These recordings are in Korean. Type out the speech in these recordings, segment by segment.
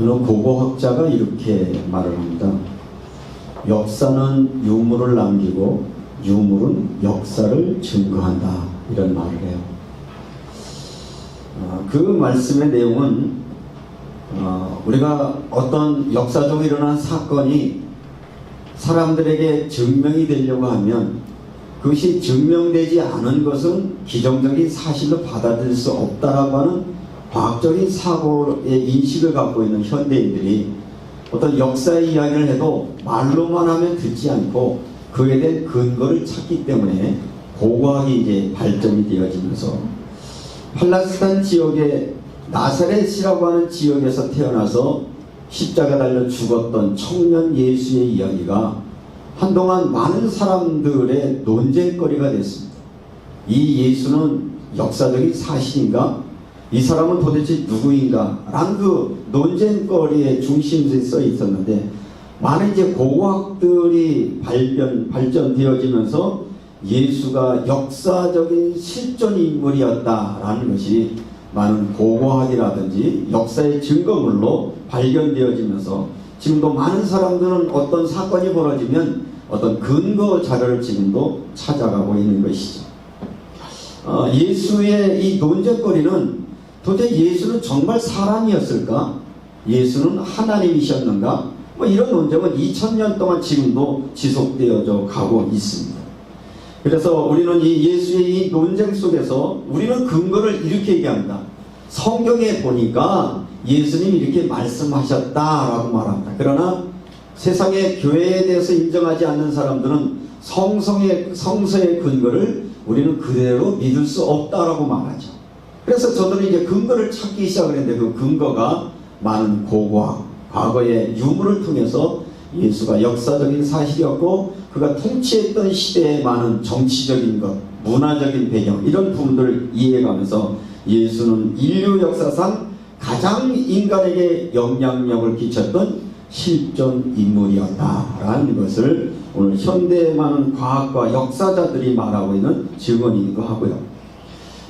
어느 고고학자가 이렇게 말을 합니다. 역사는 유물을 남기고 유물은 역사를 증거한다, 이런 말을 해요. 그 말씀의 내용은 우리가 어떤 역사적으로 일어난 사건이 사람들에게 증명이 되려고 하면 그것이 증명되지 않은 것은 기정적인 사실로 받아들일 수 없다라고 하는 과학적인 사고의 인식을 갖고 있는 현대인들이 어떤 역사의 이야기를 해도 말로만 하면 듣지 않고 그에 대한 근거를 찾기 때문에 고고학이 이제 발전이 되어지면서 팔레스타인 지역의 나사렛이라고 하는 지역에서 태어나서 십자가 달려 죽었던 청년 예수의 이야기가 한동안 많은 사람들의 논쟁거리가 됐습니다. 이 예수는 역사적인 사실인가? 이 사람은 도대체 누구인가? 라는 그 논쟁거리의 중심에 서 있었는데, 많은 이제 고고학들이 발전되어지면서 예수가 역사적인 실존 인물이었다라는 것이 많은 고고학이라든지 역사의 증거물로 발견되어지면서 지금도 많은 사람들은 어떤 사건이 벌어지면 어떤 근거 자료를 지금도 찾아가고 있는 것이죠. 예수의 이 논쟁거리는 도대체 예수는 정말 사람이었을까? 예수는 하나님이셨는가? 뭐 이런 논쟁은 2000년 동안 지금도 지속되어져 가고 있습니다. 그래서 우리는 이 예수의 이 논쟁 속에서 우리는 근거를 이렇게 얘기합니다. 성경에 보니까 예수님이 이렇게 말씀하셨다라고 말합니다. 그러나 세상의 교회에 대해서 인정하지 않는 사람들은 성서의 근거를 우리는 그대로 믿을 수 없다라고 말하죠. 그래서 저들은 이제 근거를 찾기 시작을 했는데, 그 근거가 많은 고고학, 과거의 유물을 통해서 예수가 역사적인 사실이었고 그가 통치했던 시대에 많은 정치적인 것, 문화적인 배경, 이런 부분들을 이해해가면서 예수는 인류 역사상 가장 인간에게 영향력을 끼쳤던 실존 인물이었다라는 것을 오늘 현대의 많은 과학과 역사자들이 말하고 있는 증언이기도 하고요.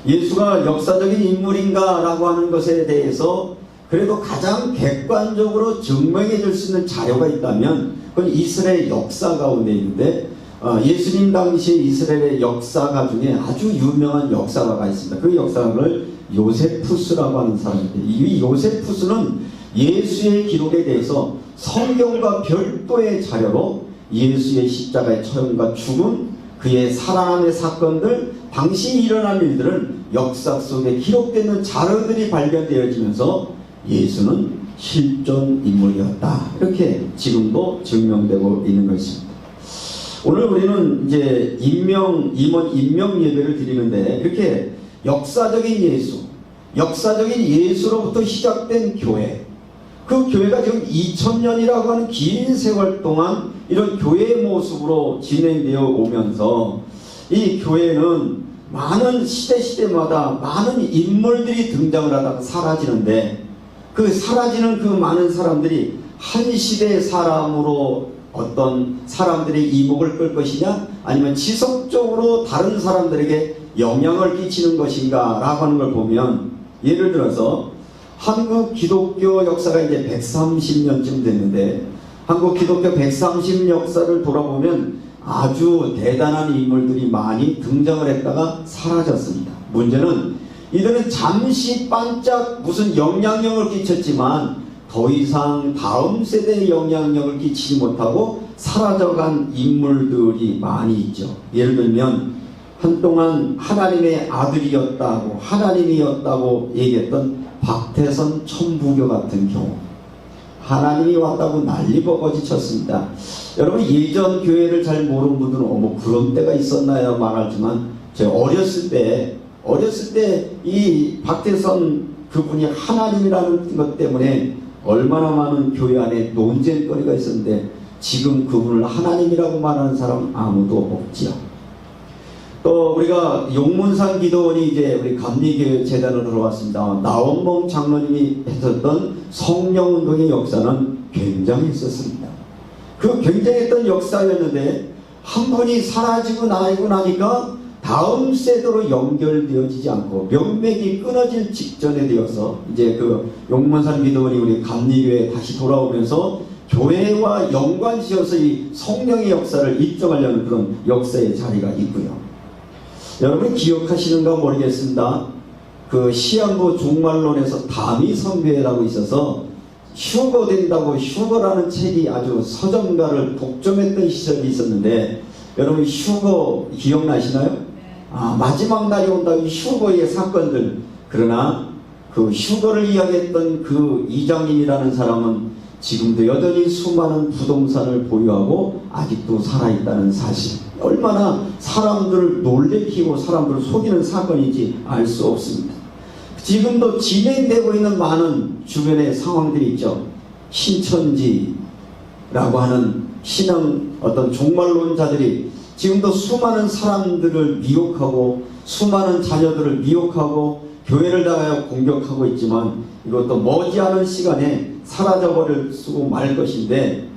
예수가 역사적인 인물인가 라고 하는 것에 대해서 그래도 가장 객관적으로 증명해 줄 수 있는 자료가 있다면 그건 이스라엘 역사 가운데 있는데, 예수님 당시 이스라엘의 역사가 중에 아주 유명한 역사가가 있습니다. 그 역사가를 요세푸스라고 하는 사람인데, 이 요세푸스는 예수의 기록에 대해서 성경과 별도의 자료로 예수의 십자가의 처형과 죽음, 그의 살아남의 사건들, 당시 일어난 일들은 역사 속에 기록되는 자료들이 발견되어지면서 예수는 실존 인물이었다, 이렇게 지금도 증명되고 있는 것입니다. 오늘 우리는 이제 임명 예배를 드리는데, 이렇게 역사적인 예수, 역사적인 예수로부터 시작된 교회, 그 교회가 지금 2000년이라고 하는 긴 세월 동안 이런 교회의 모습으로 진행되어 오면서 이 교회는 많은 시대마다 많은 인물들이 등장을 하다가 사라지는데, 그 사라지는 그 많은 사람들이 한 시대의 사람으로 어떤 사람들의 이목을 끌 것이냐, 아니면 지속적으로 다른 사람들에게 영향을 끼치는 것인가 라고 하는 걸 보면, 예를 들어서 한국 기독교 역사가 이제 130년쯤 됐는데, 한국 기독교 130 역사를 돌아보면 아주 대단한 인물들이 많이 등장을 했다가 사라졌습니다. 문제는 이들은 잠시 반짝 무슨 영향력을 끼쳤지만 더 이상 다음 세대에 영향력을 끼치지 못하고 사라져간 인물들이 많이 있죠. 예를 들면 한동안 하나님의 아들이었다고, 하나님이었다고 얘기했던 박태선 천부교 같은 경우, 하나님이 왔다고 난리버거지 쳤습니다. 여러분, 예전 교회를 잘 모르는 분들은 어머 그런 때가 있었나요 말하지만, 제가 어렸을 때 이 박태선 그분이 하나님이라는 것 때문에 얼마나 많은 교회 안에 논쟁거리가 있었는데, 지금 그분을 하나님이라고 말하는 사람 아무도 없지요. 또 우리가 용문산 기도원이 이제 우리 감리교회 재단으로 들어왔습니다. 나원봉 장로님이 했었던 성령운동의 역사는 굉장했었습니다. 그 굉장했던 역사였는데, 한 분이 사라지고 나니까 다음 세대로 연결되어지지 않고 명맥이 끊어질 직전에 되어서 이제 그 용문산 믿음원이 우리 감리교회에 다시 돌아오면서 교회와 연관지어서 이 성령의 역사를 입증하려는 그런 역사의 자리가 있고요. 여러분이 기억하시는가 모르겠습니다. 그 시한부 종말론에서 다미 선교회라고 있어서 휴거 된다고 휴거라는 책이 아주 서점가를 독점했던 시절이 있었는데 여러분 휴거 기억나시나요? 마지막 날이 온다 이 휴거의 사건들. 그러나 그 휴거를 이야기했던 그 이장님이라는 사람은 지금도 여전히 수많은 부동산을 보유하고 아직도 살아있다는 사실. 얼마나 사람들을 놀래키고 사람들을 속이는 사건인지 알 수 없습니다. 지금도 진행되고 있는 많은 주변의 상황들이 있죠. 신천지라고 하는 신앙 어떤 종말론자들이 지금도 수많은 사람들을 미혹하고 수많은 자녀들을 미혹하고 교회를 향하여 공격하고 있지만 이것도 머지않은 시간에 사라져버릴 수고 말 것인데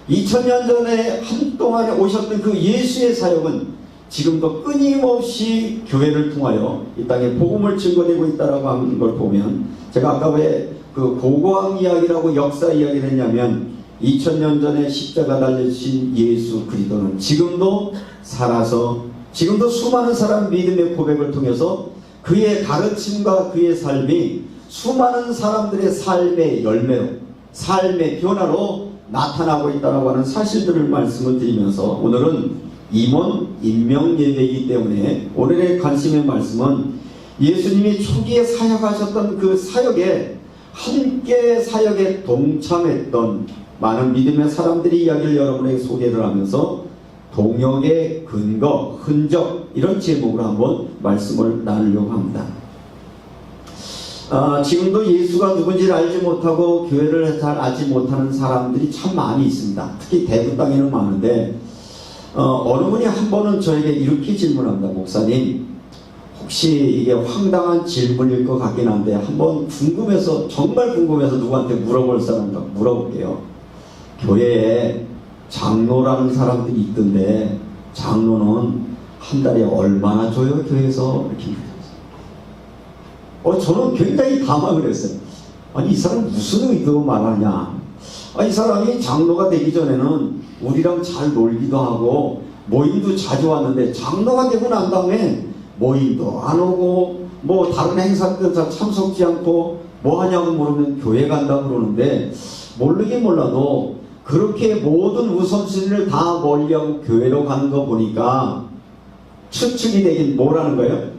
2000년 전에 한동안에 오셨던 그 예수의 사역은 지금도 끊임없이 교회를 통하여 이 땅에 복음을 증거되고 있다라고 하는 걸 보면 제가 아까 왜 그 고고학 이야기라고 역사 이야기를 했냐면 2000년 전에 십자가 달려주신 예수 그리스도는 지금도 살아서 지금도 수많은 사람 믿음의 고백을 통해서 그의 가르침과 그의 삶이 수많은 사람들의 삶의 열매로 삶의 변화로 나타나고 있다고 하는 사실들을 말씀을 드리면서 오늘은 임원 임명 예배이기 때문에 오늘의 관심의 말씀은 예수님이 초기에 사역하셨던 그 사역에 함께 사역에 동참했던 많은 믿음의 사람들이 이야기를 여러분에게 소개를 하면서 동역의 근거, 흔적 이런 제목으로 한번 말씀을 나누려고 합니다. 지금도 예수가 누군지를 알지 못하고 교회를 잘 알지 못하는 사람들이 참 많이 있습니다. 특히 대부 땅에는 많은데 어느 분이 한 번은 저에게 이렇게 질문합니다. 목사님, 혹시 이게 황당한 질문일 것 같긴 한데 한번 궁금해서 정말 궁금해서 누구한테 물어볼 사람 물어볼게요. 교회에 장로라는 사람들이 있던데 장로는 한 달에 얼마나 줘요 교회에서? 이렇게 저는 굉장히 당황을 했어요. 아니 이 사람 무슨 의도로 말하냐. 이 사람이 장로가 되기 전에는 우리랑 잘 놀기도 하고 모임도 자주 왔는데 장로가 되고 난 다음에 모임도 안 오고 뭐 다른 행사들 다 참석지 않고 뭐 하냐고 물으면 교회 간다고 그러는데 모르긴 몰라도 그렇게 모든 우선순위를 다 멀리하고 교회로 가는 거 보니까 추측이 되긴 뭐라는 거예요?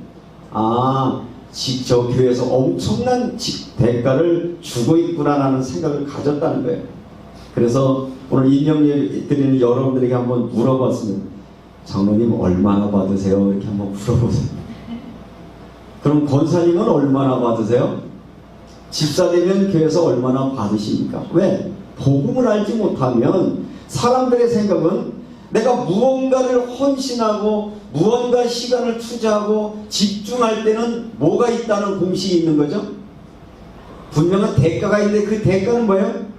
저 교회에서 엄청난 대가를 주고 있구나라는 생각을 가졌다는 거예요. 그래서 오늘 임명예 드리는 여러분들에게 한번 물어봤습니다. 장로님 얼마나 받으세요? 이렇게 한번 물어보세요. 그럼 권사님은 얼마나 받으세요? 집사 되면 교회에서 얼마나 받으십니까? 왜? 복음을 알지 못하면 사람들의 생각은 내가 무언가를 헌신하고 무언가 시간을 투자하고 집중할 때는 뭐가 있다는 공식이 있는 거죠? 분명한 대가가 있는데 그 대가는 뭐예요?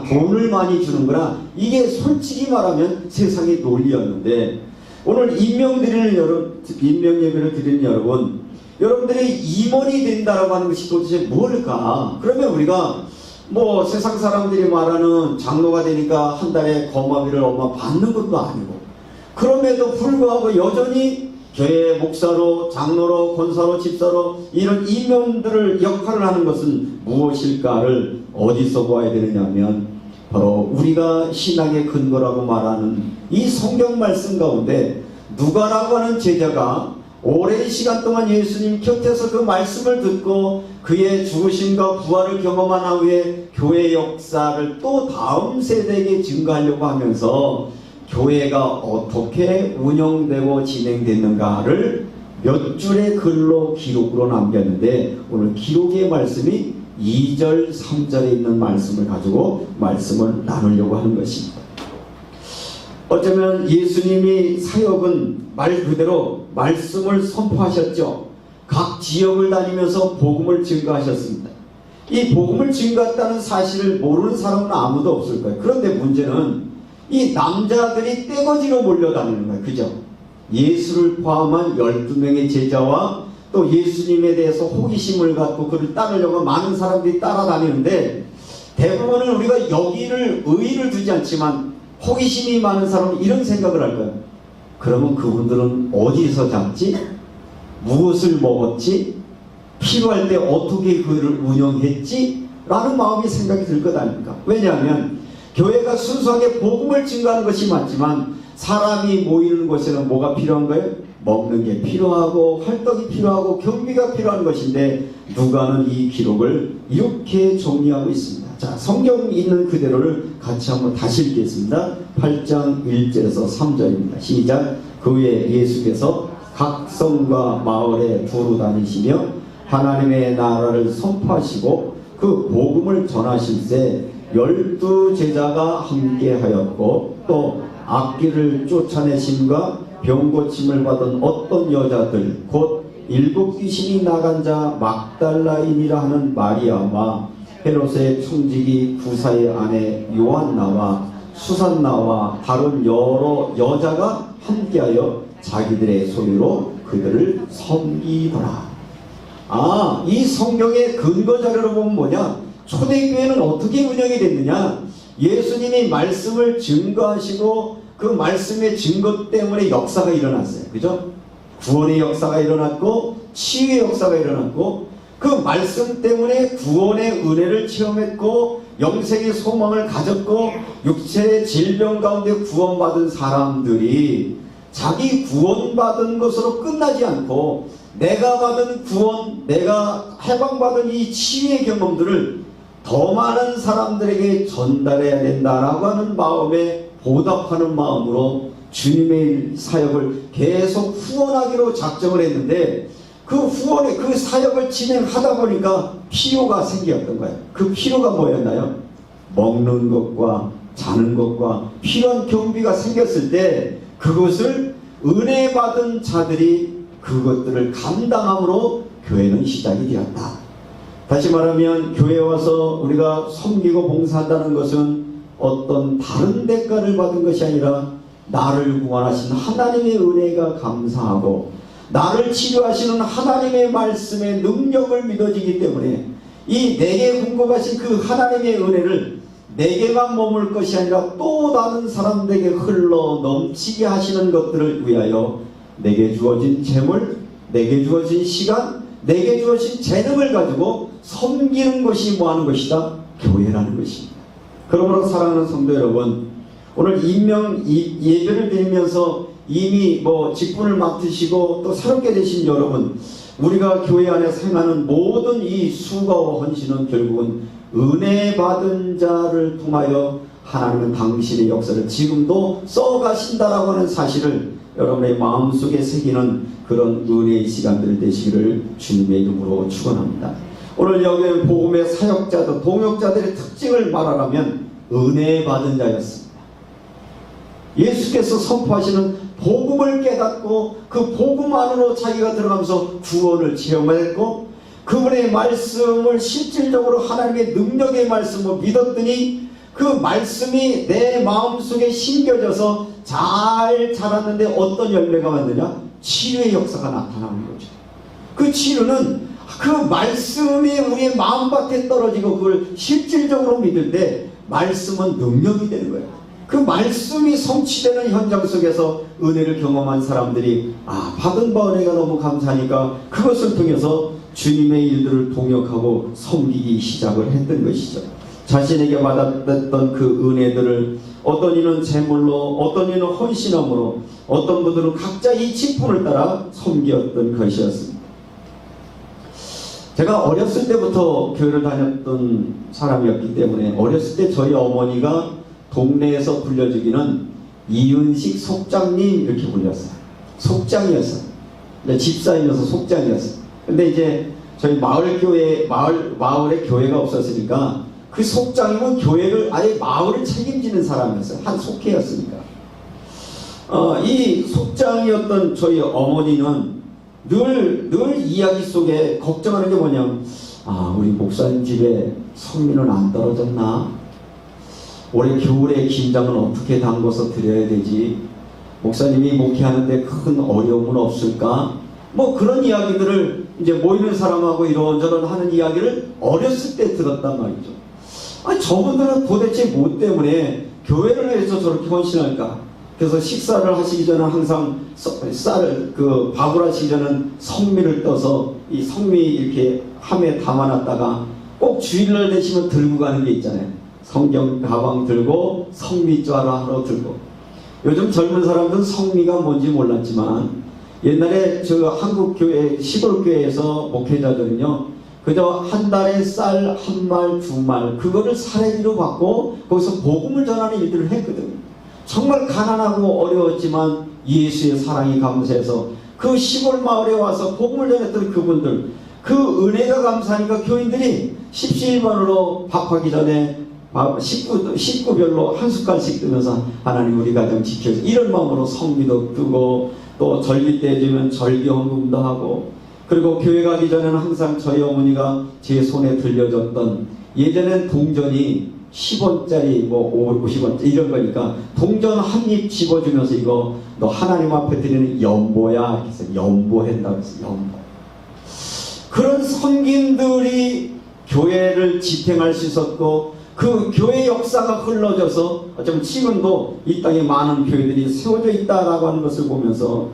돈을 많이 주는구나. 이게 솔직히 말하면 세상의 논리였는데 오늘 임명 예배를 드리는 여러분, 여러분들이 임원이 된다라고 하는 것이 도대체 뭘까? 그러면 우리가 뭐 세상 사람들이 말하는 장로가 되니까 한 달에 거마비를 얼마 받는 것도 아니고 그럼에도 불구하고 여전히 교회 목사로 장로로 권사로 집사로 이런 임명들을 역할을 하는 것은 무엇일까를 어디서 보아야 되느냐면 바로 우리가 신앙의 근거라고 말하는 이 성경 말씀 가운데 누가라고 하는 제자가 오랜 시간 동안 예수님 곁에서 그 말씀을 듣고 그의 죽으심과 부활을 경험한 후에 교회 역사를 또 다음 세대에게 증거하려고 하면서 교회가 어떻게 운영되고 진행됐는가를 몇 줄의 글로 기록으로 남겼는데 오늘 기록의 말씀이 2절 3절에 있는 말씀을 가지고 말씀을 나누려고 하는 것입니다. 어쩌면 예수님이 사역은 말 그대로 말씀을 선포하셨죠. 각 지역을 다니면서 복음을 증거하셨습니다. 이 복음을 증거했다는 사실을 모르는 사람은 아무도 없을 거예요. 그런데 문제는 이 남자들이 떼거지로 몰려다니는 거예요. 그죠? 예수를 포함한 12명의 제자와 또 예수님에 대해서 호기심을 갖고 그를 따르려고 많은 사람들이 따라다니는데, 대부분은 우리가 여기를 의의를 두지 않지만 호기심이 많은 사람은 이런 생각을 할 거예요. 그러면 그분들은 어디서 잤지? 무엇을 먹었지? 필요할 때 어떻게 그를 운영했지? 라는 마음이 생각이 들 것 아닙니까? 왜냐하면 교회가 순수하게 복음을 증거하는 것이 맞지만 사람이 모이는 곳에는 뭐가 필요한 거예요? 먹는 게 필요하고 활동이 필요하고 경비가 필요한 것인데, 누가는 이 기록을 이렇게 정리하고 있습니다. 자, 성경 있는 그대로를 같이 한번 다시 읽겠습니다. 8장 1절에서 3절입니다. 시작. 그 후에 예수께서 각 성과 마을에 두루 다니시며 하나님의 나라를 선포하시고 그 복음을 전하실세 12 제자가 함께하였고, 또 악귀를 쫓아내심과 병고침을 받은 어떤 여자들 곧 7 귀신이 나간 자 막달라인이라 하는 마리아와 헤롯의 총직이 구사의 아내 요한나와 수산나와 다른 여러 여자가 함께하여 자기들의 소유로 그들을 섬기더라. 이 성경의 근거 자료로 보면 뭐냐? 초대교회는 어떻게 운영이 됐느냐? 예수님이 말씀을 증거하시고 그 말씀의 증거 때문에 역사가 일어났어요. 그죠? 구원의 역사가 일어났고 치유의 역사가 일어났고, 그 말씀 때문에 구원의 은혜를 체험했고 영생의 소망을 가졌고 육체의 질병 가운데 구원받은 사람들이 자기 구원받은 것으로 끝나지 않고 내가 받은 구원, 내가 해방받은 이 치유의 경험들을 더 많은 사람들에게 전달해야 된다라고 하는 마음에 보답하는 마음으로 주님의 사역을 계속 후원하기로 작정을 했는데, 그 후원의 그 사역을 진행하다 보니까 필요가 생겼던 거예요. 그 필요가 뭐였나요? 먹는 것과 자는 것과 필요한 경비가 생겼을 때 그것을 은혜 받은 자들이 그것들을 감당함으로 교회는 시작이 되었다. 다시 말하면 교회에 와서 우리가 섬기고 봉사한다는 것은 어떤 다른 대가를 받은 것이 아니라 나를 구원하신 하나님의 은혜가 감사하고 나를 치료하시는 하나님의 말씀의 능력을 믿어지기 때문에 이 내게 공급하신 그 하나님의 은혜를 내게만 머물 것이 아니라 또 다른 사람들에게 흘러 넘치게 하시는 것들을 위하여 내게 주어진 재물, 내게 주어진 시간, 내게 주어진 재능을 가지고 섬기는 것이 뭐하는 것이다? 교회라는 것입니다. 그러므로 사랑하는 성도 여러분, 오늘 임명 예배를 드리면서 이미 직분을 맡으시고 또 새롭게 되신 여러분, 우리가 교회 안에서 행하는 모든 이 수고와 헌신은 결국은 은혜 받은 자를 통하여 하나님은 당신의 역사를 지금도 써가신다라고 하는 사실을 여러분의 마음속에 새기는 그런 은혜의 시간들 되시기를 주님의 이름으로 축원합니다. 오늘 여기 복음의 사역자들, 동역자들의 특징을 말하라면 은혜 받은 자였습니다. 예수께서 선포하시는 복음을 깨닫고 그 복음 안으로 자기가 들어가면서 구원을 체험했고, 그분의 말씀을 실질적으로 하나님의 능력의 말씀을 믿었더니 그 말씀이 내 마음속에 심겨져서 잘 자랐는데 어떤 열매가 왔느냐? 치유의 역사가 나타나는 거죠. 그 치유는 그 말씀이 우리의 마음밭에 떨어지고 그걸 실질적으로 믿을 때 말씀은 능력이 되는 거예요. 그 말씀이 성취되는 현장 속에서 은혜를 경험한 사람들이 받은 바 은혜가 너무 감사하니까 그것을 통해서 주님의 일들을 동역하고 섬기기 시작을 했던 것이죠. 자신에게 받았던 그 은혜들을 어떤 이는 제물로, 어떤 이는 헌신함으로, 어떤 분들은 각자 이 직분을 따라 섬겼던 것이었습니다. 제가 어렸을 때부터 교회를 다녔던 사람이었기 때문에 어렸을 때 저희 어머니가 동네에서 불려주기는 이은식 속장님 이렇게 불렸어요. 속장이었어요. 집사이면서 속장이었어요. 근데 이제 저희 마을에 교회가 없었으니까 그 속장님은 교회를 아예 마을을 책임지는 사람이었어요. 한 속회였으니까. 이 속장이었던 저희 어머니는 늘 이야기 속에 걱정하는 게 뭐냐면, 우리 목사님 집에 성민은 안 떨어졌나? 올해 겨울에 김장은 어떻게 담궈서 드려야 되지? 목사님이 목회하는데 큰 어려움은 없을까? 뭐 그런 이야기들을 이제 모이는 사람하고 이런저런 하는 이야기를 어렸을 때 들었단 말이죠. 아니, 저분들은 도대체 뭐 때문에 교회를 위해서 저렇게 헌신할까? 그래서 식사를 하시기 전에 항상 밥을 하시기 전에는 성미를 떠서 이 성미 이렇게 함에 담아놨다가 꼭 주일날 되시면 들고 가는 게 있잖아요. 성경 가방 들고 성미좌를 하러 들고. 요즘 젊은 사람들은 성미가 뭔지 몰랐지만 옛날에 저 한국 교회 시골 교회에서 목회자들은요, 그저 한 달에 쌀 한 말, 두 말 그거를 사례비로 받고 거기서 복음을 전하는 일들을 했거든요. 정말 가난하고 어려웠지만 예수의 사랑이 감사해서 그 시골 마을에 와서 복음을 전했던 그분들, 그 은혜가 감사하니까 교인들이 십시일반으로 밥하기 전에 식구별로 한 숟갈씩 뜨면서 하나님 우리 가정 지켜주세요, 이런 마음으로 성미도 뜨고, 또 절기 때 되면 절기 헌금도 하고, 그리고 교회 가기 전에는 항상 저희 어머니가 제 손에 들려줬던, 예전엔 동전이 10원짜리 뭐 50원짜리 이런 거니까 동전 한 입 집어주면서 이거 너 하나님 앞에 드리는 연보야, 그래서 연보한다고 해서 연보. 그런 선김들이 교회를 지탱할 수 있었고, 그 교회 역사가 흘러져서 어쩌면 지금도 이 땅에 많은 교회들이 세워져 있다라고 하는 것을 보면서,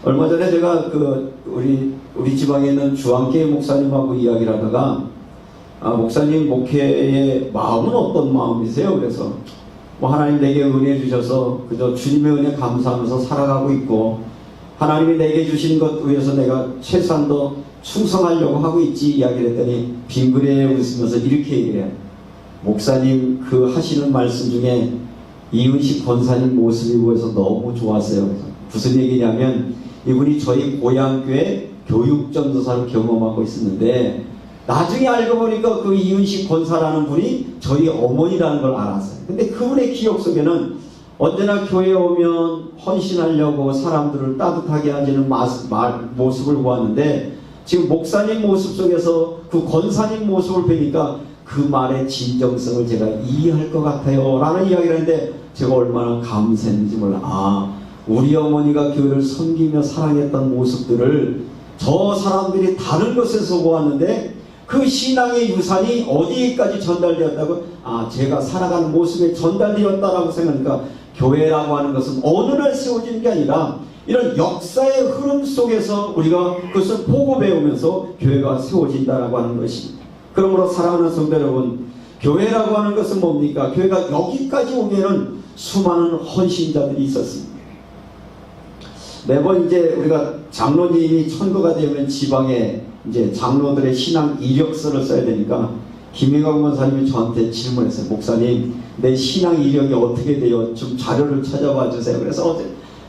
얼마 전에 제가 우리 지방에 있는 주한교회 목사님하고 이야기를 하다가, 목사님 목회의 마음은 어떤 마음이세요? 그래서 하나님 내게 은혜 주셔서 그저 주님의 은혜 감사하면서 살아가고 있고, 하나님이 내게 주신 것 위해서 내가 최소한 더 충성하려고 하고 있지, 이야기를 했더니 빙그레 웃으면서 이렇게 얘기를 해요. 목사님 그 하시는 말씀 중에 이은식 권사님 모습이 보여서 너무 좋았어요. 그래서 무슨 얘기냐면, 이분이 저희 고향교회 교육전도사를 경험하고 있었는데 나중에 알고 보니까 그 이은식 권사라는 분이 저희 어머니라는 걸 알았어요. 근데 그분의 기억 속에는 언제나 교회에 오면 헌신하려고 사람들을 따뜻하게 하시는 모습을 보았는데, 지금 목사님 모습 속에서 그 권사님 모습을 뵈니까 그 말의 진정성을 제가 이해할 것 같아요 라는 이야기를 했는데, 제가 얼마나 감사했는지 몰라. 우리 어머니가 교회를 섬기며 사랑했던 모습들을 저 사람들이 다른 곳에서 보았는데 그 신앙의 유산이 어디까지 전달되었다고? 제가 살아가는 모습에 전달되었다라고 생각하니까, 교회라고 하는 것은 어느 날 세워지는 게 아니라 이런 역사의 흐름 속에서 우리가 그것을 보고 배우면서 교회가 세워진다라고 하는 것입니다. 그러므로 사랑하는 성도 여러분, 교회라고 하는 것은 뭡니까? 교회가 여기까지 오기에는 수많은 헌신자들이 있었습니다. 매번 이제 우리가 장로님이 천거가 되면 지방에 이제 장로들의 신앙 이력서를 써야 되니까 김영광 권사님이 저한테 질문했어요. 목사님, 내 신앙 이력이 어떻게 돼요? 좀 자료를 찾아봐 주세요. 그래서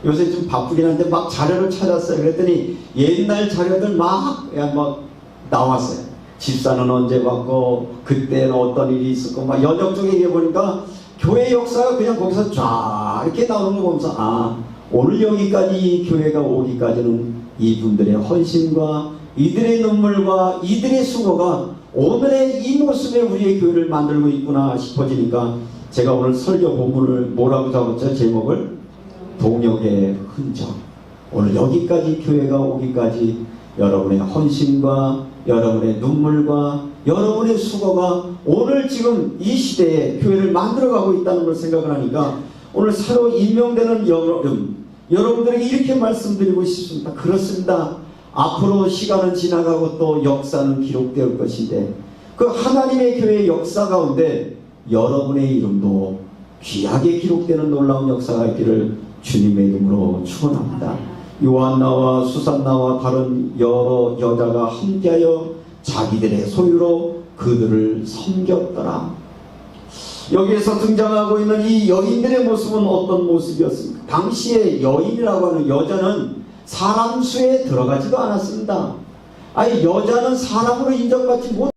요새 좀 바쁘긴 한데 막 자료를 찾았어요. 그랬더니 옛날 자료들 막 나왔어요. 집사는 언제 받고, 그때는 어떤 일이 있었고, 막 연역적인 얘기해 보니까 교회 역사가 그냥 거기서 쫙 이렇게 나오는 거 보면서, 오늘 여기까지 교회가 오기까지는 이분들의 헌신과 이들의 눈물과 이들의 수고가 오늘의 이 모습에 우리의 교회를 만들고 있구나 싶어지니까, 제가 오늘 설교 본문을 뭐라고 잡았죠? 제목을 동역의 흔적. 오늘 여기까지 교회가 오기까지 여러분의 헌신과 여러분의 눈물과 여러분의 수고가 오늘 지금 이 시대에 교회를 만들어가고 있다는 걸 생각을 하니까, 오늘 새로 임명되는 여러분들에게 이렇게 말씀드리고 싶습니다. 그렇습니다. 앞으로 시간은 지나가고 또 역사는 기록될 것인데, 그 하나님의 교회의 역사 가운데 여러분의 이름도 귀하게 기록되는 놀라운 역사가 있기를 주님의 이름으로 축원합니다. 요한나와 수산나와 다른 여러 여자가 함께하여 자기들의 소유로 그들을 섬겼더라. 여기에서 등장하고 있는 이 여인들의 모습은 어떤 모습이었습니까? 당시에 여인이라고 하는 여자는 사람 수에 들어가지도 않았습니다. 여자는 사람으로 인정받지 못을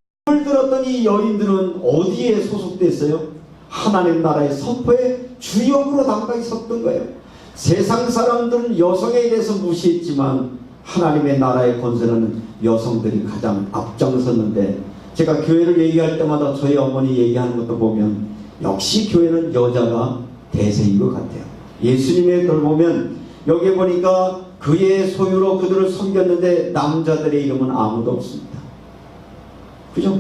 들었던 이 여인들은 어디에 소속됐어요? 하나님 나라의 선포의 주역으로 당당히 섰던 거예요. 세상 사람들은 여성에 대해서 무시했지만 하나님의 나라의 권세는 여성들이 가장 앞장섰는데, 제가 교회를 얘기할 때마다 저희 어머니 얘기하는 것도 보면 역시 교회는 여자가 대세인 것 같아요. 예수님의 들 보면 여기에 보니까 그의 소유로 그들을 섬겼는데 남자들의 이름은 아무도 없습니다. 그죠?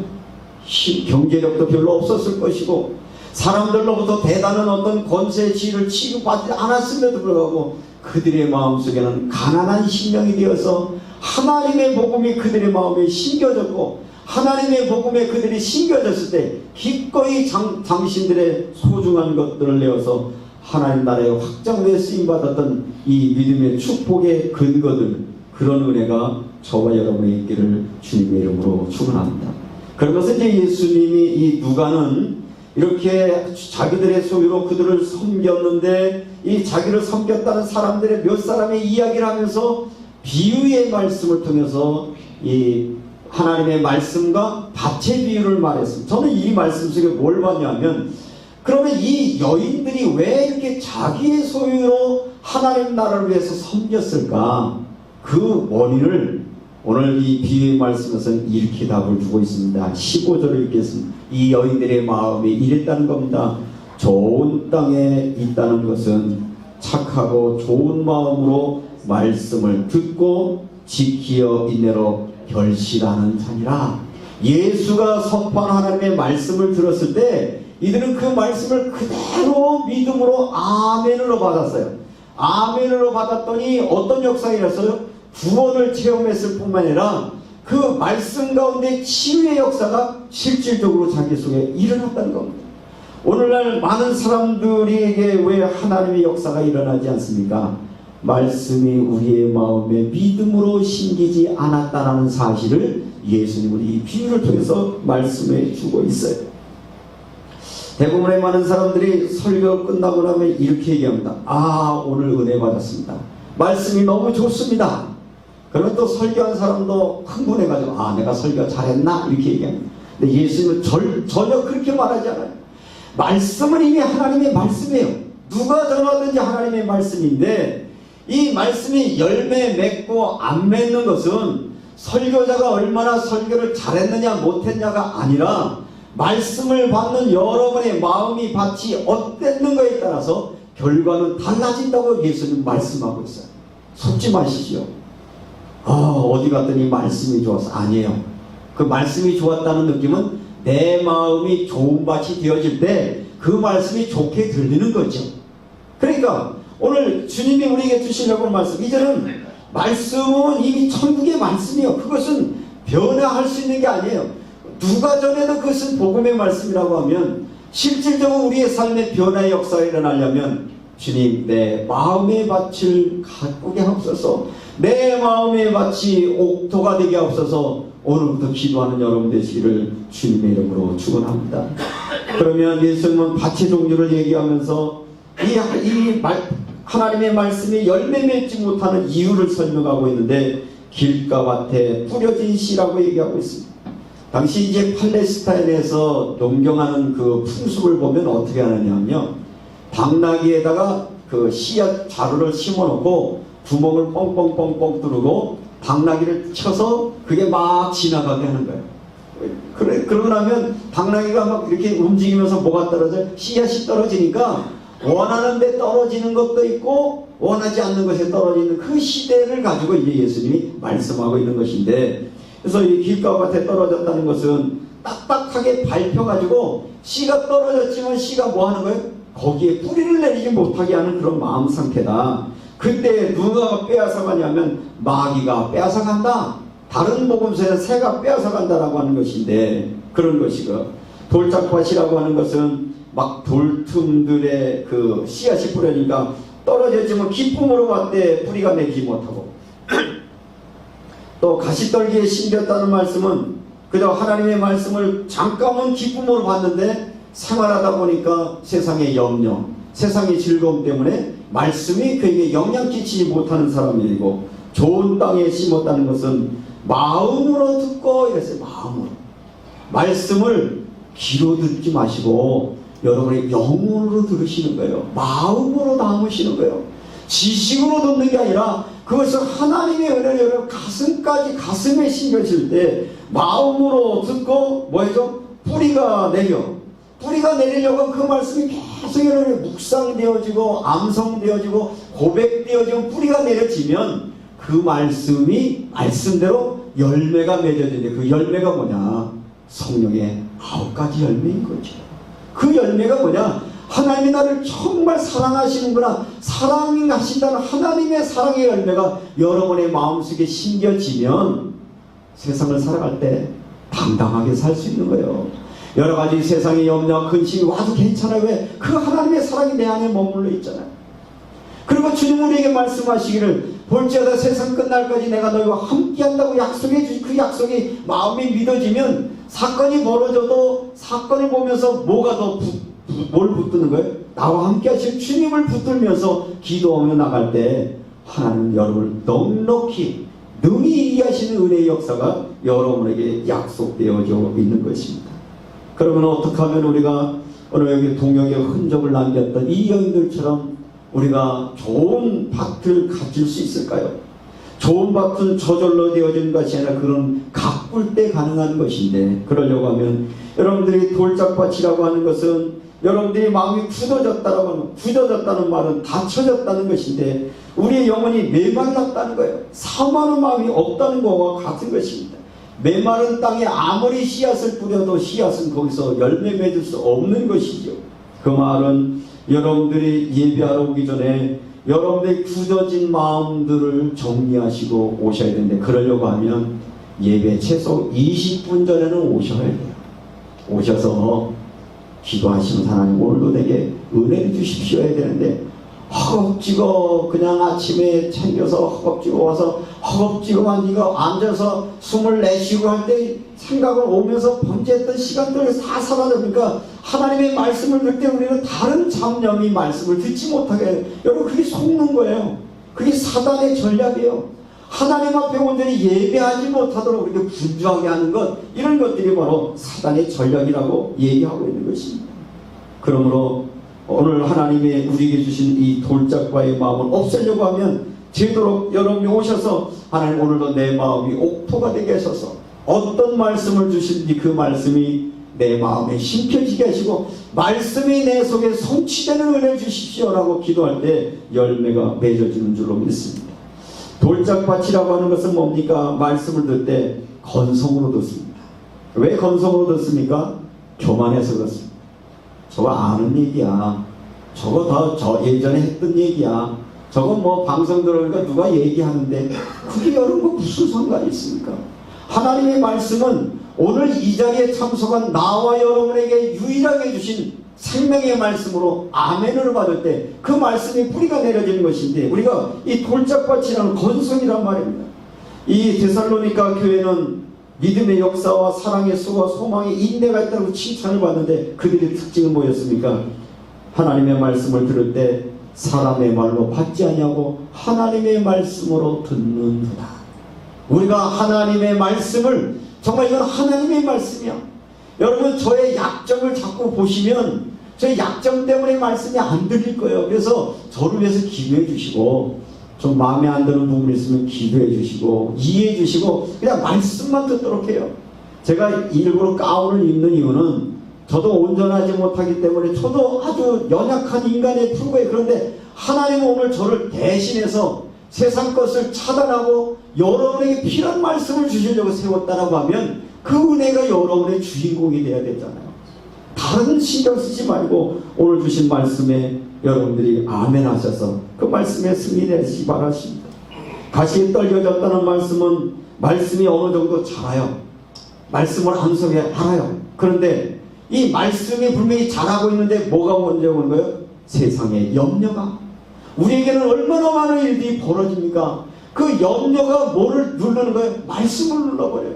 경제력도 별로 없었을 것이고 사람들로부터 대단한 어떤 권세 지위를 취급받지 않았음에도 불구하고 그들의 마음속에는 가난한 심령이 되어서 하나님의 복음이 그들의 마음에 심겨졌고 하나님의 복음에 그들이 심겨졌을 때 기꺼이 당신들의 소중한 것들을 내어서 하나님 나라의 확장에 쓰임받았던 이 믿음의 축복의 근거들, 그런 은혜가 저와 여러분의 있기를 주님의 이름으로 축원합니다. 그러면서 이제 예수님이 이 누가는 이렇게 자기들의 소유로 그들을 섬겼는데 이 자기를 섬겼다는 사람들의 몇 사람의 이야기를 하면서 비유의 말씀을 통해서 이 하나님의 말씀과 밭의 비유를 말했습니다. 저는 이 말씀 속에 뭘 봤냐면, 그러면 이 여인들이 왜 이렇게 자기의 소유로 하나님 나라를 위해서 섬겼을까? 그 원인을 오늘 이 비유의 말씀에서는 이렇게 답을 주고 있습니다. 15절을 읽겠습니다. 이 여인들의 마음이 이랬다는 겁니다. 좋은 땅에 있다는 것은 착하고 좋은 마음으로 말씀을 듣고 지키어 인내로 결실하는 자니라. 예수가 선포한 하나님의 말씀을 들었을 때 이들은 그 말씀을 그대로 믿음으로 아멘으로 받았어요. 아멘으로 받았더니 어떤 역사가 일어났어요? 구원을 체험했을 뿐만 아니라 그 말씀 가운데 치유의 역사가 실질적으로 자기 속에 일어났다는 겁니다. 오늘날 많은 사람들에게 왜 하나님의 역사가 일어나지 않습니까? 말씀이 우리의 마음에 믿음으로 심기지 않았다는 사실을 예수님은 이 비유를 통해서 말씀해 주고 있어요. 대부분의 많은 사람들이 설교 끝나고 나면 이렇게 얘기합니다. 아, 오늘 은혜 받았습니다. 말씀이 너무 좋습니다. 그러면 또 설교한 사람도 흥분해가지고 아, 내가 설교 잘했나? 이렇게 얘기합니다. 근데 예수님은 전혀 그렇게 말하지 않아요. 말씀은 이미 하나님의 말씀이에요. 누가 전하든지 하나님의 말씀인데 이 말씀이 열매 맺고 안 맺는 것은 설교자가 얼마나 설교를 잘했느냐 못했냐가 아니라 말씀을 받는 여러분의 마음이 밭이 어땠는가에 따라서 결과는 달라진다고 예수님 말씀하고 있어요. 속지 마시지요. 어디 갔더니 말씀이 좋아서. 아니에요. 그 말씀이 좋았다는 느낌은 내 마음이 좋은 밭이 되어질 때 그 말씀이 좋게 들리는 거죠. 그러니까 오늘 주님이 우리에게 주시려고 하는 말씀, 이제는 말씀은 이미 천국의 말씀이에요. 그것은 변화할 수 있는 게 아니에요. 누가 전해도 그것은 복음의 말씀이라고 하면 실질적으로 우리의 삶의 변화의 역사가 일어나려면 주님, 내 마음의 밭을 가꾸게 하옵소서. 내 마음의 밭이 옥토가 되게 하옵소서. 오늘부터 기도하는 여러분 되시기를 주님의 이름으로 축원합니다. 그러면 예수님은 밭의 종류를 얘기하면서 하나님의 말씀이 열매 맺지 못하는 이유를 설명하고 있는데 길가밭에 뿌려진 씨라고 얘기하고 있습니다. 당시 이제 팔레스타인에서 농경하는 그 풍습을 보면 어떻게 하느냐면요, 당나귀에다가 그 씨앗 자루를 심어놓고 구멍을 뻥뻥뻥뻥 뚫고 당나귀를 쳐서 그게 막 지나가게 하는 거예요. 그러고 나면 당나귀가 막 이렇게 움직이면서 뭐가 떨어져요? 씨앗이 떨어지니까 원하는 데 떨어지는 것도 있고 원하지 않는 것에 떨어지는 그 시대를 가지고 이제 예수님이 말씀하고 있는 것인데, 그래서 이 길가밭에 떨어졌다는 것은 딱딱하게 밟혀가지고 씨가 떨어졌지만 씨가 뭐 하는 거예요? 거기에 뿌리를 내리지 못하게 하는 그런 마음 상태다. 그때 누가 빼앗아가냐면 마귀가 빼앗아간다. 다른 복음서에는 새가 빼앗아간다라고 하는 것인데, 그런 것이고, 돌짝밭이라고 하는 것은 막 돌틈들에 그 씨앗이 뿌려니까 떨어졌지만 기쁨으로 봤대 뿌리가 내리지 못하고, 또 가시떨기에 심겼다는 말씀은 그저 하나님의 말씀을 잠깐은 기쁨으로 봤는데 생활하다 보니까 세상의 염려, 세상의 즐거움 때문에 말씀이 그에게 영향 끼치지 못하는 사람이고, 좋은 땅에 심었다는 것은 마음으로 듣고 이랬어요. 마음으로. 말씀을 귀로 듣지 마시고 여러분의 영으로 들으시는 거예요. 마음으로 담으시는 거예요. 지식으로 듣는 게 아니라 그것을 하나님의 은혜를 여러분 가슴까지, 가슴에 심겨질 때 마음으로 듣고 뭐죠? 뿌리가 내려 뿌리가 내리려고 그 말씀이 계속 여러분이 묵상되어지고 암송되어지고 고백되어지고 뿌리가 내려지면 그 말씀이 말씀대로 열매가 맺어지는데 그 열매가 뭐냐? 성령의 9가지 열매인 거죠. 그 열매가 뭐냐? 하나님이 나를 정말 사랑하시는구나, 사랑하신다는 하나님의 사랑의 열매가 여러분의 마음속에 심겨지면 세상을 살아갈 때 당당하게 살 수 있는 거예요. 여러 가지 세상의 염려와 근심이 와도 괜찮아요. 왜? 그 하나님의 사랑이 내 안에 머물러 있잖아요. 그리고 주님 우리에게 말씀하시기를 볼지어다 세상 끝날까지 내가 너희와 함께한다고 약속해 주신 그 약속이 마음이 믿어지면 사건이 벌어져도 사건을 보면서 뭐가 더 뭘 붙드는 거예요? 나와 함께 하실 주님을 붙들면서 기도하며 나갈 때 하나님 여러분을 넉넉히 능히 이해하시는 은혜의 역사가 여러분에게 약속되어져 있는 것입니다. 그러면 어떻게 하면 우리가 오늘 여기 동역의 흔적을 남겼던 이 여인들처럼 우리가 좋은 밭을 가질 수 있을까요? 좋은 밭은 저절로 되어진 것이 아니라 그런 가꿀 때 가능한 것인데, 그러려고 하면 여러분들이 돌짝밭이라고 하는 것은 여러분들이 마음이 굳어졌다라고 하면, 굳어졌다는 말은 닫혀졌다는 것인데 우리의 영혼이 메말랐다는 거예요. 사모하는 마음이 없다는 것과 같은 것입니다. 메마른 땅에 아무리 씨앗을 뿌려도 씨앗은 거기서 열매 맺을 수 없는 것이죠. 그 말은 여러분들이 예배하러 오기 전에 여러분들의 굳어진 마음들을 정리하시고 오셔야 되는데, 그러려고 하면 예배 최소 20분 전에는 오셔야 돼요. 오셔서 기도하시면서 하나님 오늘도 내게 은혜를 주십시오 해야 되는데, 허겁지겁 그냥 아침에 챙겨서 허겁지겁 와서 허겁지겁만 네가 앉아서 숨을 내쉬고 할 때 생각을 오면서 번제했던 시간들을 다 사라져니까 하나님의 말씀을 들 때 우리는 다른 잡념이 말씀을 듣지 못하게 해요. 여러분, 그게 속는 거예요. 그게 사단의 전략이에요. 하나님 앞에 온전히 예배하지 못하도록 우리가 분주하게 하는 것, 이런 것들이 바로 사단의 전략이라고 얘기하고 있는 것입니다. 그러므로 오늘 하나님이 우리에게 주신 이 돌짝과의 마음을 없애려고 하면 되도록 여러분이 오셔서 하나님 오늘도 내 마음이 옥토가 되게 하셔서 어떤 말씀을 주신지 그 말씀이 내 마음에 심겨지게 하시고 말씀이 내 속에 성취되는 은혜를 주십시오라고 기도할 때 열매가 맺어지는 줄로 믿습니다. 돌짝밭이라고 하는 것은 뭡니까? 말씀을 듣을 때 건성으로 듣습니다. 왜 건성으로 듣습니까? 교만해서 그렇습니다. 저거 아는 얘기야. 저거 다 저 예전에 했던 얘기야. 저거 뭐 방송 들어오니까 누가 얘기하는데 그게 여러분 무슨 상관이 있습니까? 하나님의 말씀은 오늘 이 자리에 참석한 나와 여러분에게 유일하게 주신 생명의 말씀으로 아멘을 받을 때 그 말씀이 뿌리가 내려지는 것인데, 우리가 이 돌짝밭이라는 건성이란 말입니다. 이 데살로니가 교회는 믿음의 역사와 사랑의 수와 소망의 인내가 있다고 칭찬을 받는데 그들의 특징은 뭐였습니까? 하나님의 말씀을 들을 때 사람의 말로 받지 아니하고 하나님의 말씀으로 듣는다. 우리가 하나님의 말씀을, 정말 이건 하나님의 말씀이야. 여러분, 저의 약점을 자꾸 보시면 저의 약점 때문에 말씀이 안 들릴 거예요. 그래서 저를 위해서 기도해 주시고, 좀 마음에 안 드는 부분이 있으면 기도해 주시고 이해해 주시고 그냥 말씀만 듣도록 해요. 제가 일부러 가운을 입는 이유는 저도 온전하지 못하기 때문에 저도 아주 연약한 인간의 풀고에, 그런데 하나님은 오늘 저를 대신해서 세상 것을 차단하고 여러분에게 필요한 말씀을 주시려고 세웠다라고 하면 그 은혜가 여러분의 주인공이 돼야 되잖아요. 다른 신경 쓰지 말고 오늘 주신 말씀에 여러분들이 아멘 하셔서 그 말씀에 승리되시기 바라십니다. 가시에 떨겨졌다는 말씀은 말씀이 어느 정도 자라요. 말씀을 암송해 알아요. 그런데 이 말씀이 분명히 잘하고 있는데 뭐가 먼저 오는 거예요? 세상의 염려가. 우리에게는 얼마나 많은 일들이 벌어집니까? 그 염려가 뭐를 누르는 거예요? 말씀을 눌러버려요.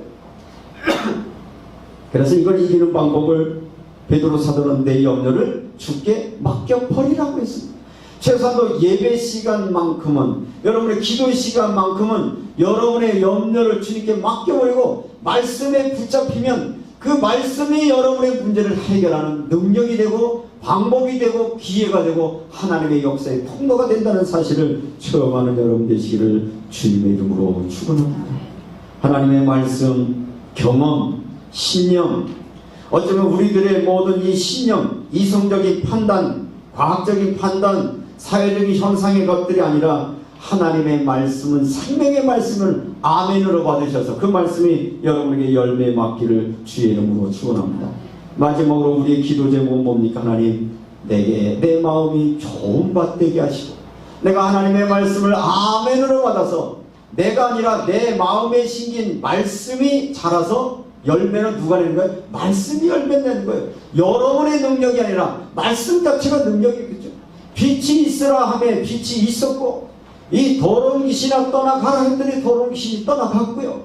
그래서 이걸 이기는 방법을 베드로 사도는 내 염려를 주께 맡겨버리라고 했습니다. 최소한도 예배 시간만큼은, 여러분의 기도 시간만큼은 여러분의 염려를 주님께 맡겨버리고 말씀에 붙잡히면 그 말씀이 여러분의 문제를 해결하는 능력이 되고 방법이 되고 기회가 되고 하나님의 역사의 통로가 된다는 사실을 체험하는 여러분 되시기를 주님의 이름으로 축원합니다. 하나님의 말씀, 경험, 신념, 어쩌면 우리들의 모든 이 신념, 이성적인 판단, 과학적인 판단, 사회적인 현상의 것들이 아니라 하나님의 말씀은 생명의 말씀을 아멘으로 받으셔서 그 말씀이 여러분에게 열매 맺기를 주의 이름으로 축원합니다. 마지막으로 우리의 기도 제목은 뭡니까? 하나님, 내게 내 마음이 좋은 밭 되게 하시고 내가 하나님의 말씀을 아멘으로 받아서 내가 아니라 내 마음에 심긴 말씀이 자라서 열매는 누가 내는 거예요? 말씀이 열매 내는 거예요. 여러분의 능력이 아니라 말씀 자체가 능력이겠죠. 빛이 있으라 하매 빛이 있었고 이 더러운 귀신아 떠나가라 했더니 더러운 귀신이 떠나갔고요.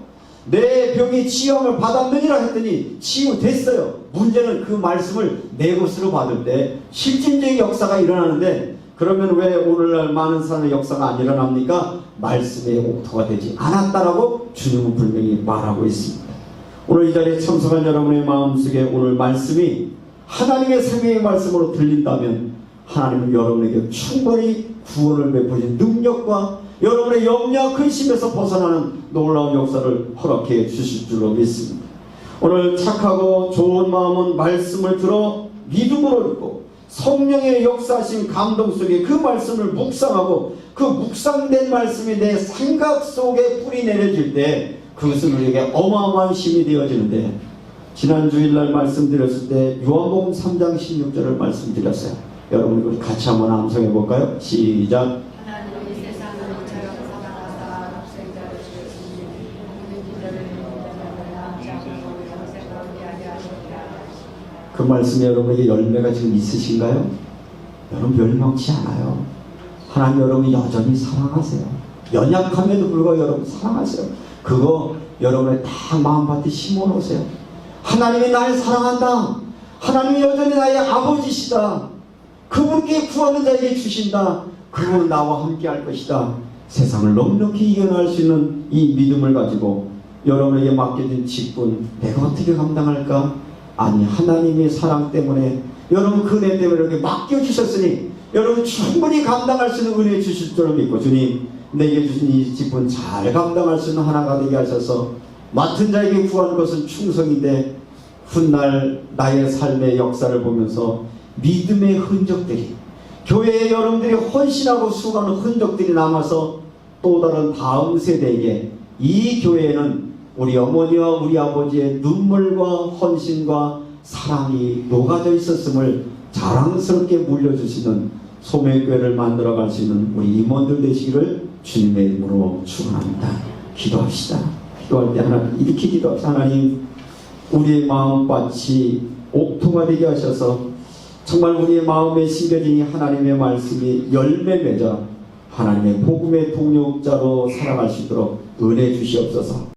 내 병이 치유함을 받았느니라 했더니 치유됐어요. 문제는 그 말씀을 내 것으로 받을 때 실질적인 역사가 일어나는데, 그러면 왜 오늘날 많은 사람의 역사가 안 일어납니까? 말씀의 옥토가 되지 않았다라고 주님은 분명히 말하고 있습니다. 오늘 이 자리에 참석한 여러분의 마음속에 오늘 말씀이 하나님의 생명의 말씀으로 들린다면 하나님은 여러분에게 충분히 구원을 베푸신 능력과 여러분의 염려 근심에서 벗어나는 놀라운 역사를 허락해 주실 줄로 믿습니다. 오늘 착하고 좋은 마음은 말씀을 들어 믿음으로 읽고 성령의 역사하신 감동 속에 그 말씀을 묵상하고 그 묵상된 말씀이 내 생각 속에 뿌리 내려질 때 그것은 우리에게 어마어마한 힘이 되어지는데, 지난 주일날 말씀드렸을 때 요한복음 3장 16절을 말씀드렸어요. 여러분 우리 같이 한번 암송해 볼까요? 시작. 하나님이 세상을 이처럼 사랑하사 독생자를 주셨으니 이들을 믿는 남지 않고 영생을 얻게 하려 하시니라. 그 말씀이 여러분에게 열매가 지금 있으신가요? 여러분 멸망치 않아요. 하나님 여러분 여전히 사랑하세요. 연약함에도 불구하고 여러분 사랑하세요. 그거 여러분의 다 마음밭에 심어놓으세요. 하나님이 나를 사랑한다. 하나님이 여전히 나의 아버지시다. 그분께 구하는 자에게 주신다. 그분은 나와 함께 할 것이다. 세상을 넉넉히 이겨낼 수 있는 이 믿음을 가지고 여러분에게 맡겨진 직분 내가 어떻게 감당할까? 아니, 하나님의 사랑 때문에 여러분 그 은혜 때문에 이렇게 맡겨주셨으니 여러분 충분히 감당할 수 있는 은혜 주실 줄 믿고, 주님 내게 주신 이 직분 잘 감당할 수 있는 하나가 되게 하셔서 맡은 자에게 구하는 것은 충성인데 훗날 나의 삶의 역사를 보면서 믿음의 흔적들이, 교회에 여러분들이 헌신하고 수고하는 흔적들이 남아서 또 다른 다음 세대에게 이 교회에는 우리 어머니와 우리 아버지의 눈물과 헌신과 사랑이 녹아져 있었음을 자랑스럽게 물려주시는 소명교회를 만들어갈 수 있는 우리 임원들 되시기를 주님의 이름으로 축원합니다. 기도합시다. 기도할 때 하나님 이렇게 기도합시다. 하나님, 우리의 마음밭이 옥토가 되게 하셔서 정말 우리의 마음에 심겨진 하나님의 말씀이 열매 맺어 하나님의 복음의 동력자로 살아갈 수 있도록 은혜 주시옵소서.